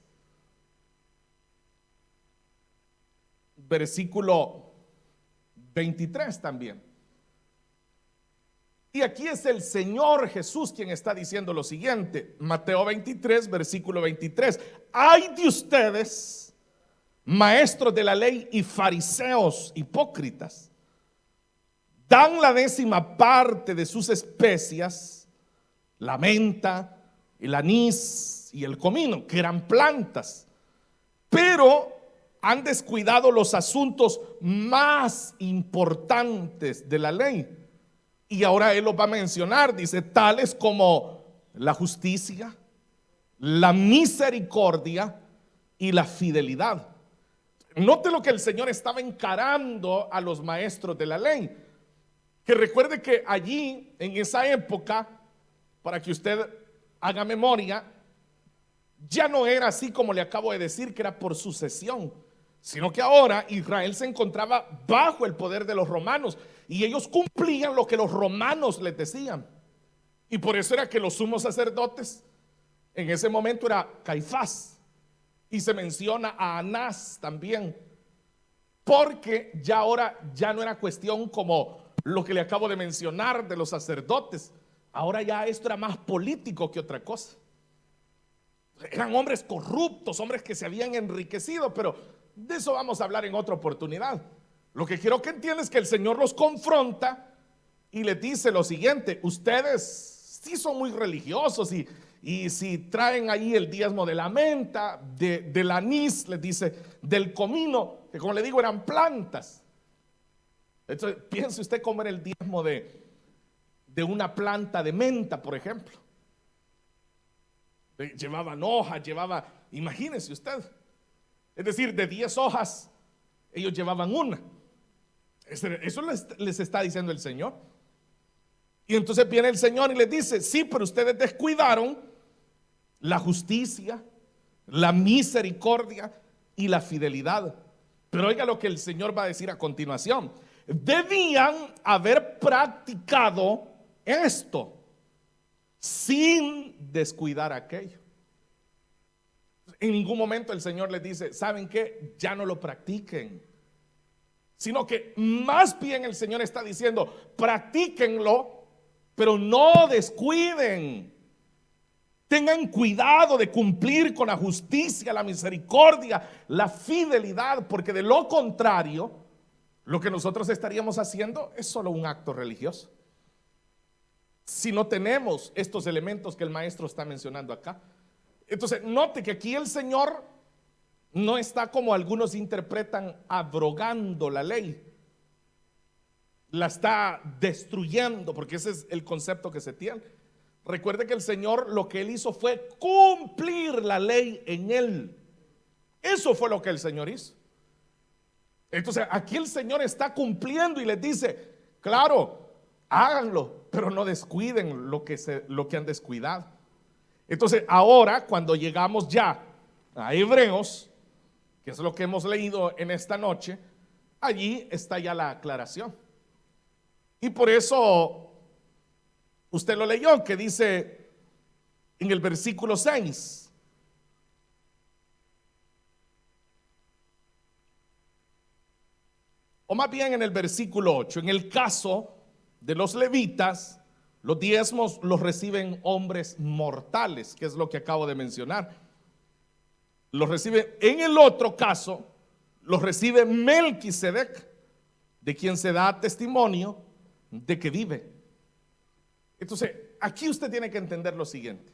[SPEAKER 1] versículo 23 también. Y aquí es el Señor Jesús quien está diciendo lo siguiente. Mateo 23, versículo 23. Ay de ustedes, maestros de la ley y fariseos hipócritas, dan la 10ª parte de sus especias, la menta, el anís y el comino, que eran plantas, pero han descuidado los asuntos más importantes de la ley. Y ahora él los va a mencionar, dice, tales como la justicia, la misericordia y la fidelidad. Note lo que el Señor estaba encarando a los maestros de la ley. Que recuerde que allí, en esa época, para que usted haga memoria, ya no era así como le acabo de decir, que era por sucesión, sino que ahora Israel se encontraba bajo el poder de los romanos y ellos cumplían lo que los romanos les decían. Y por eso era que los sumos sacerdotes en ese momento era Caifás, y se menciona a Anás también, porque ya ahora ya no era cuestión como lo que le acabo de mencionar de los sacerdotes. Ahora ya esto era más político que otra cosa. Eran hombres corruptos, hombres que se habían enriquecido, pero de eso vamos a hablar en otra oportunidad. Lo que quiero que entiendan es que el Señor los confronta y les dice lo siguiente: ustedes sí son muy religiosos y si traen ahí el diezmo de la menta, del anís, les dice, del comino, que como le digo eran plantas. Entonces piense usted cómo era el diezmo de una planta de menta, por ejemplo. Llevaban hojas, imagínese usted. Es decir, de 10 hojas, ellos llevaban una. Eso les está diciendo el Señor. Y entonces viene el Señor y les dice, sí, pero ustedes descuidaron la justicia, la misericordia y la fidelidad. Pero oiga lo que el Señor va a decir a continuación. Debían haber practicado esto sin descuidar aquello. En ningún momento el Señor les dice, ¿saben qué? Ya no lo practiquen. Sino que más bien el Señor está diciendo, practíquenlo, pero no descuiden. Tengan cuidado de cumplir con la justicia, la misericordia, la fidelidad, porque de lo contrario, lo que nosotros estaríamos haciendo es solo un acto religioso. Si no tenemos estos elementos que el maestro está mencionando acá. Entonces, note que aquí el Señor no está, como algunos interpretan, abrogando la ley. La está destruyendo, porque ese es el concepto que se tiene. Recuerde que el Señor lo que Él hizo fue cumplir la ley en Él. Eso fue lo que el Señor hizo. Entonces, aquí el Señor está cumpliendo y les dice, claro, háganlo, pero no descuiden lo que han descuidado. Entonces ahora, cuando llegamos ya a Hebreos, que es lo que hemos leído en esta noche, allí está ya la aclaración. Y por eso usted lo leyó, que dice en el versículo 6, o más bien en el versículo 8, en el caso de los levitas, los diezmos los reciben hombres mortales, que es lo que acabo de mencionar. Los recibe, en el otro caso, los recibe Melquisedec, de quien se da testimonio de que vive. Entonces, aquí usted tiene que entender lo siguiente,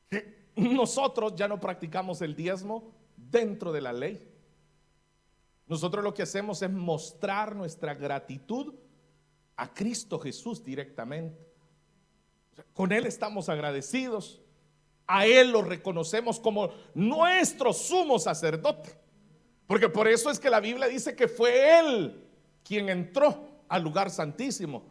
[SPEAKER 1] que nosotros ya no practicamos el diezmo dentro de la ley. Nosotros lo que hacemos es mostrar nuestra gratitud a Cristo Jesús directamente. Con Él estamos agradecidos, a Él lo reconocemos como nuestro sumo sacerdote, porque por eso es que la Biblia dice que fue Él quien entró al lugar santísimo.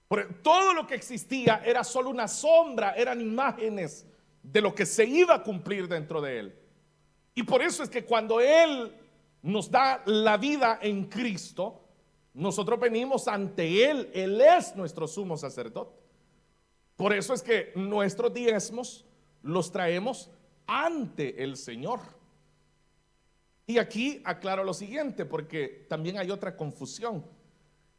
[SPEAKER 1] Porque todo lo que existía era solo una sombra, eran imágenes de lo que se iba a cumplir dentro de Él. Y por eso es que cuando Él nos da la vida en Cristo, nosotros venimos ante Él. Él es nuestro sumo sacerdote. Por eso es que nuestros diezmos los traemos ante el Señor. Y aquí aclaro lo siguiente, porque también hay otra confusión,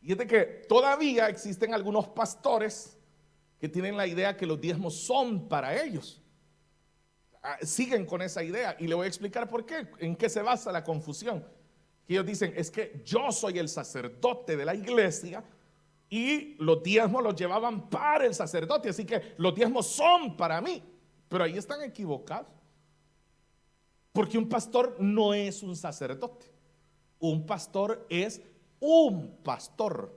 [SPEAKER 1] y es de que todavía existen algunos pastores que tienen la idea que los diezmos son para ellos. Siguen con esa idea, y le voy a explicar por qué, en qué se basa la confusión. Que ellos dicen, es que yo soy el sacerdote de la iglesia y los diezmos los llevaban para el sacerdote, así que los diezmos son para mí. Pero ahí están equivocados, porque un pastor no es un sacerdote. Un pastor es un pastor.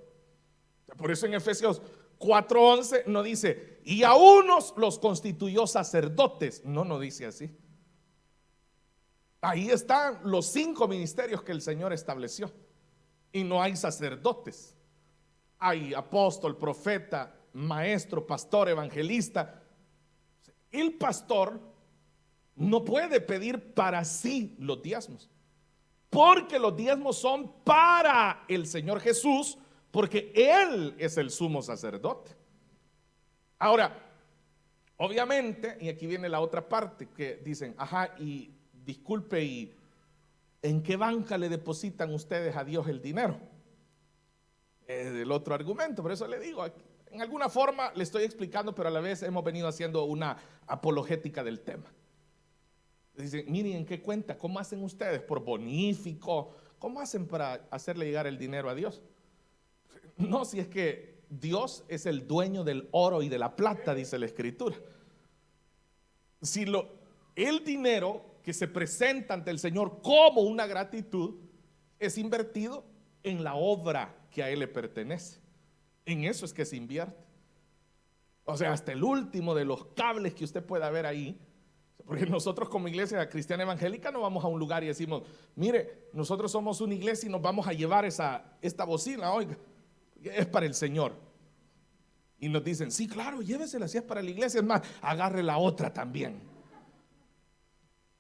[SPEAKER 1] Por eso en Efesios 4:11 no dice, y a unos los constituyó sacerdotes. No dice así. Ahí están los 5 ministerios que el Señor estableció, y no hay sacerdotes. Hay apóstol, profeta, maestro, pastor, evangelista. El pastor no puede pedir para sí los diezmos, porque los diezmos son para el Señor Jesús, porque Él es el sumo sacerdote. Ahora, obviamente, y aquí viene la otra parte, que dicen, ajá, y disculpe, ¿y en qué banca le depositan ustedes a Dios el dinero? Es el otro argumento. Por eso le digo, en alguna forma le estoy explicando, pero a la vez hemos venido haciendo una apologética del tema. Dicen, miren, ¿en qué cuenta? ¿Cómo hacen ustedes? ¿Por bonífico? ¿Cómo hacen para hacerle llegar el dinero a Dios? No, si es que Dios es el dueño del oro y de la plata, dice la Escritura. Si el dinero que se presenta ante el Señor como una gratitud es invertido en la obra que a Él le pertenece. En eso es que se invierte. O sea, hasta el último de los cables que usted pueda ver ahí. Porque nosotros como iglesia cristiana evangélica no vamos a un lugar y decimos, mire, nosotros somos una iglesia y nos vamos a llevar esta bocina, oiga, es para el Señor. Y nos dicen, sí, claro, llévesela, si es para la iglesia, es más, agarre la otra también.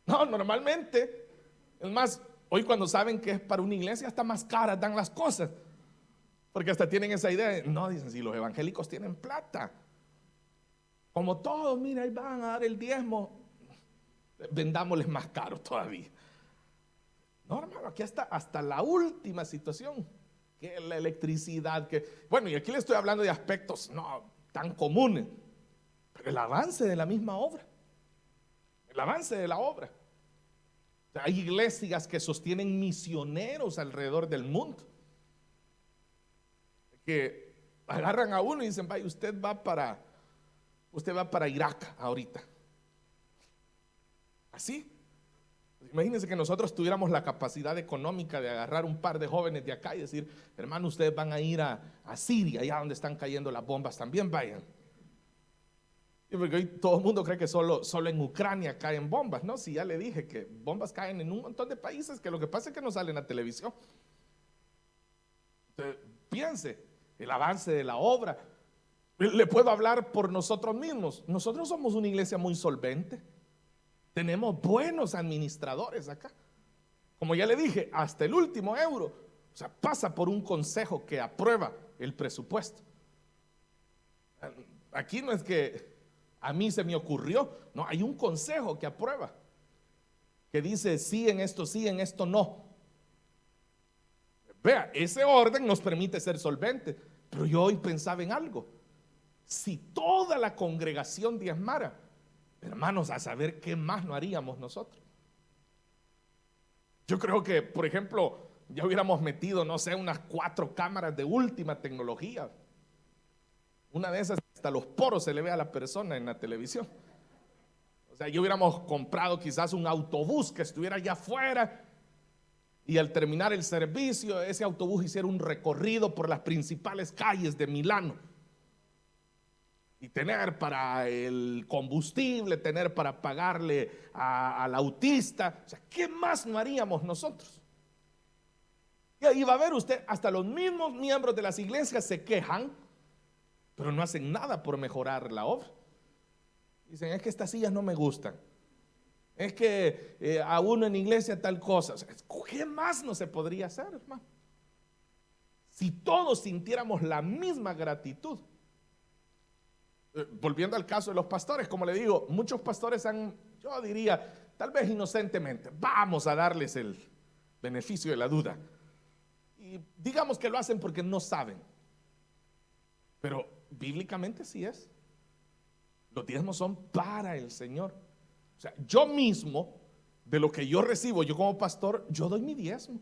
[SPEAKER 1] No, normalmente, es más, hoy cuando saben que es para una iglesia, hasta más caras dan las cosas. Porque hasta tienen esa idea de, no, dicen, si los evangélicos tienen plata, como todos, mira, ahí van a dar el diezmo, vendámosles más caro todavía. No, hermano, aquí está hasta la última situación, que es la electricidad, bueno, y aquí le estoy hablando de aspectos no tan comunes, pero el avance de la misma obra, el avance de la obra. O sea, hay iglesias que sostienen misioneros alrededor del mundo, que agarran a uno y dicen, vaya, usted va para Irak ahorita. Así. Imagínense que nosotros tuviéramos la capacidad económica de agarrar un par de jóvenes de acá y decir, hermano, ustedes van a ir a Siria, allá donde están cayendo las bombas, también vayan. Y porque hoy todo el mundo cree que solo en Ucrania caen bombas, ¿no? Si ya le dije que bombas caen en un montón de países, que lo que pasa es que no salen a televisión. Entonces, piense, el avance de la obra. Le puedo hablar por nosotros mismos. Nosotros somos una iglesia muy solvente. Tenemos buenos administradores acá. Como ya le dije, hasta el último euro, o sea, pasa por un consejo que aprueba el presupuesto. Aquí no es que a mí se me ocurrió, no, hay un consejo que aprueba, que dice sí en esto no. Vea, ese orden nos permite ser solventes. Pero yo hoy pensaba en algo. Si toda la congregación diezmara, hermanos, a saber qué más no haríamos nosotros. Yo creo que, por ejemplo, ya hubiéramos metido, no sé, unas 4 cámaras de última tecnología. Una de esas, hasta los poros se le ve a la persona en la televisión. O sea, ya hubiéramos comprado quizás un autobús que estuviera allá afuera, y al terminar el servicio, ese autobús hiciera un recorrido por las principales calles de Milano. Y tener para el combustible, tener para pagarle al autista. O sea, ¿qué más no haríamos nosotros? Y ahí va a ver usted, hasta los mismos miembros de las iglesias se quejan, pero no hacen nada por mejorar la obra. Dicen, es que estas sillas no me gustan. Es que a uno en iglesia tal cosa. O sea, ¿qué más no se podría hacer, hermano? Si todos sintiéramos la misma gratitud. Volviendo al caso de los pastores, como le digo, muchos pastores yo diría, tal vez inocentemente, vamos a darles el beneficio de la duda. Y digamos que lo hacen porque no saben. Pero bíblicamente sí es. Los diezmos son para el Señor. O sea, yo mismo, de lo que yo recibo, yo como pastor, yo doy mi diezmo.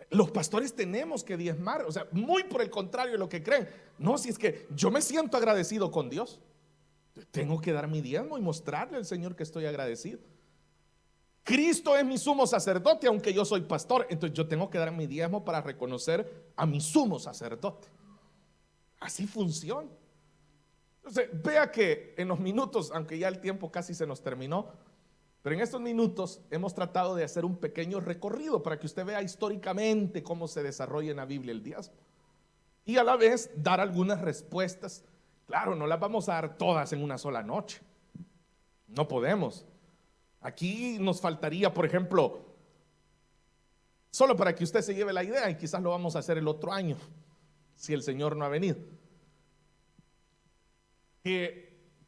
[SPEAKER 1] Los pastores tenemos que diezmar, o sea, muy por el contrario de lo que creen. No, si es que yo me siento agradecido con Dios, tengo que dar mi diezmo y mostrarle al Señor que estoy agradecido. Cristo es mi sumo sacerdote, aunque yo soy pastor, entonces yo tengo que dar mi diezmo para reconocer a mi sumo sacerdote. Así funciona. Entonces, vea que en los minutos, aunque ya el tiempo casi se nos terminó, pero en estos minutos hemos tratado de hacer un pequeño recorrido para que usted vea históricamente cómo se desarrolla en la Biblia el diezmo. Y a la vez dar algunas respuestas. Claro, no las vamos a dar todas en una sola noche. No podemos. Aquí nos faltaría, por ejemplo, solo para que usted se lleve la idea, y quizás lo vamos a hacer el otro año, si el Señor no ha venido.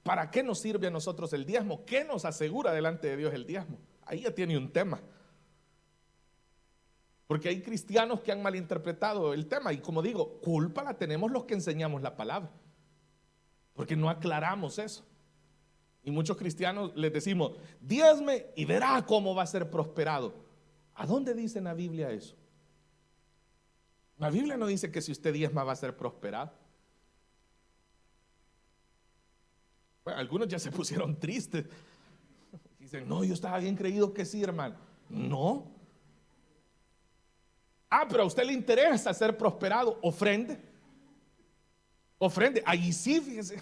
[SPEAKER 1] ¿Para qué nos sirve a nosotros el diezmo? ¿Qué nos asegura delante de Dios el diezmo? Ahí ya tiene un tema. Porque hay cristianos que han malinterpretado el tema. Y como digo, culpa la tenemos los que enseñamos la palabra. Porque no aclaramos eso. Y muchos cristianos les decimos, diezme y verá cómo va a ser prosperado. ¿A dónde dice en la Biblia eso? La Biblia no dice que si usted diezma va a ser prosperado. Bueno, algunos ya se pusieron tristes. Dicen, no, yo estaba bien creído que sí, hermano. No. Pero a usted le interesa ser prosperado. Ofrende. Ofrende. Ahí sí, fíjese.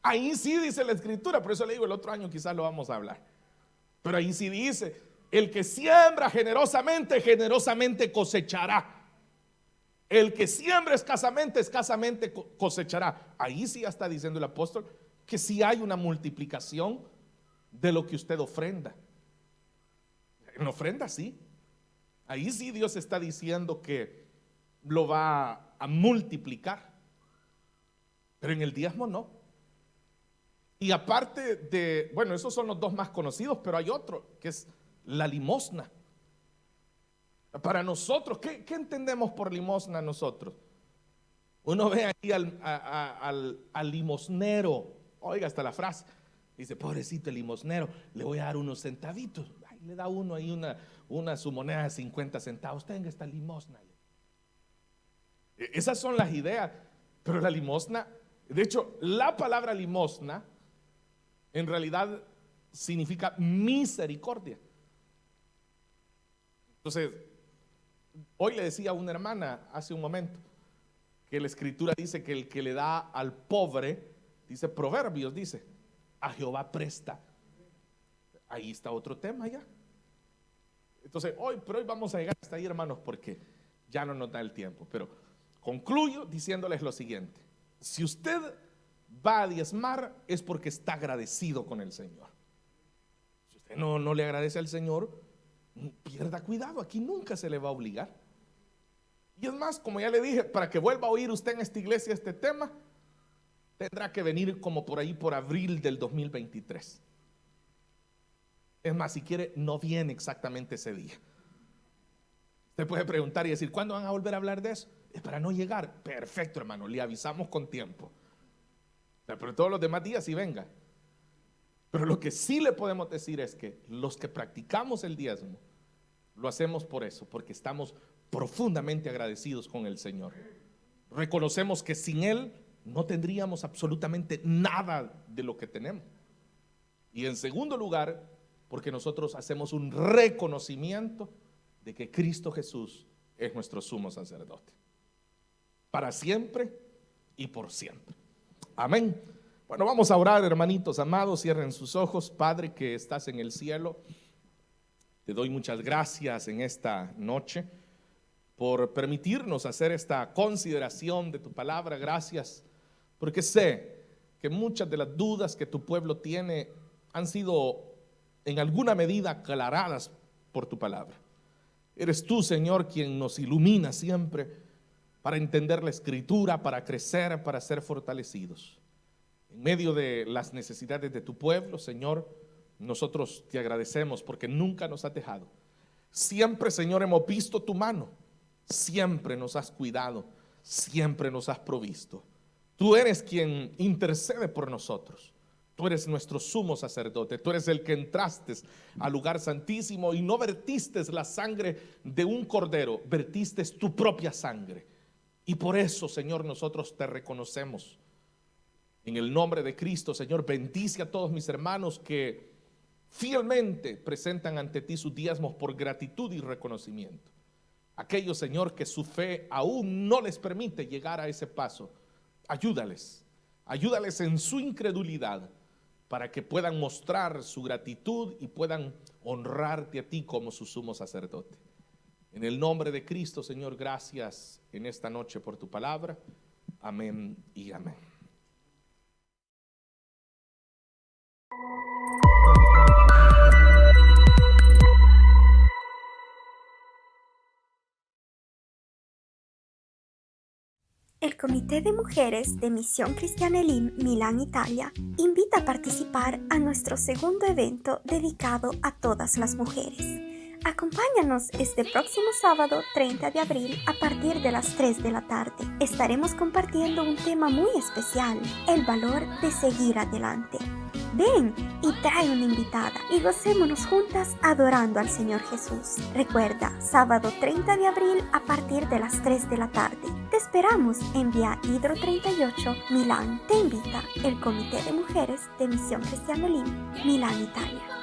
[SPEAKER 1] Ahí sí dice la escritura. Por eso le digo, el otro año quizás lo vamos a hablar. Pero ahí sí dice, el que siembra generosamente, generosamente cosechará. El que siembra escasamente, escasamente cosechará. Ahí sí ya está diciendo el apóstol que sí hay una multiplicación de lo que usted ofrenda. En ofrenda sí. Ahí sí Dios está diciendo que lo va a multiplicar. Pero en el diezmo no. Y aparte de, bueno, esos son los dos más conocidos, pero hay otro que es la limosna. Para nosotros, ¿qué entendemos por limosna nosotros? Uno ve ahí al limosnero. Oiga hasta la frase. Dice, pobrecito el limosnero, le voy a dar unos centavitos. Ay, le da uno ahí su moneda de 50 centavos. Tenga esta limosna. Esas son las ideas. Pero la limosna, de hecho, la palabra limosna en realidad significa misericordia. Entonces, hoy le decía a una hermana hace un momento que la escritura dice que el que le da al pobre, dice Proverbios, dice, a Jehová presta. Ahí está otro tema ya. Entonces, pero hoy vamos a llegar hasta ahí, hermanos, porque ya no nos da el tiempo. Pero concluyo diciéndoles lo siguiente: si usted va a diezmar es porque está agradecido con el Señor. Si usted no le agradece al Señor, pierda cuidado, aquí nunca se le va a obligar. Y es más, como ya le dije, para que vuelva a oír usted en esta iglesia este tema, tendrá que venir como por ahí por abril del 2023. Es más, si quiere, no viene exactamente ese día. Usted puede preguntar y decir, ¿cuándo van a volver a hablar de eso? Es para no llegar. Perfecto, hermano, le avisamos con tiempo. Pero todos los demás días sí venga. Pero lo que sí le podemos decir es que los que practicamos el diezmo, Lo hacemos por eso, porque estamos profundamente agradecidos con el Señor. Reconocemos que sin Él no tendríamos absolutamente nada de lo que tenemos. Y en segundo lugar, porque nosotros hacemos un reconocimiento de que Cristo Jesús es nuestro sumo sacerdote, para siempre y por siempre. Amén. Bueno, vamos a orar, hermanitos amados, cierren sus ojos. Padre que estás en el cielo, te doy muchas gracias en esta noche por permitirnos hacer esta consideración de tu palabra. Gracias, porque sé que muchas de las dudas que tu pueblo tiene han sido en alguna medida aclaradas por tu palabra. Eres tú, Señor, quien nos ilumina siempre para entender la Escritura, para crecer, para ser fortalecidos. En medio de las necesidades de tu pueblo, Señor, nosotros te agradecemos porque nunca nos has dejado. Siempre, Señor, hemos visto tu mano. Siempre nos has cuidado, siempre nos has provisto. Tú eres quien intercede por nosotros. Tú eres nuestro sumo sacerdote. Tú eres el que entraste al lugar santísimo y no vertiste la sangre de un cordero, vertiste tu propia sangre. Y por eso, Señor, nosotros te reconocemos. En el nombre de Cristo, Señor, bendice a todos mis hermanos que fielmente presentan ante ti sus diezmos por gratitud y reconocimiento. Aquellos, Señor, que su fe aún no les permite llegar a ese paso, ayúdales en su incredulidad para que puedan mostrar su gratitud y puedan honrarte a ti como su sumo sacerdote. En el nombre de Cristo, Señor, gracias en esta noche por tu palabra. Amén y amén.
[SPEAKER 2] El Comité de Mujeres de Misión Cristiana Elim, Milán, Italia, invita a participar a nuestro segundo evento dedicado a todas las mujeres. Acompáñanos este próximo sábado 30 de abril a partir de las 3 de la tarde. Estaremos compartiendo un tema muy especial, el valor de seguir adelante. Ven y trae una invitada y gocémonos juntas adorando al Señor Jesús. Recuerda, sábado 30 de abril a partir de las 3 de la tarde. Te esperamos en Vía Hidro 38, Milán. Te invita el Comité de Mujeres de Misión Cristiana Elim, Milán, Italia.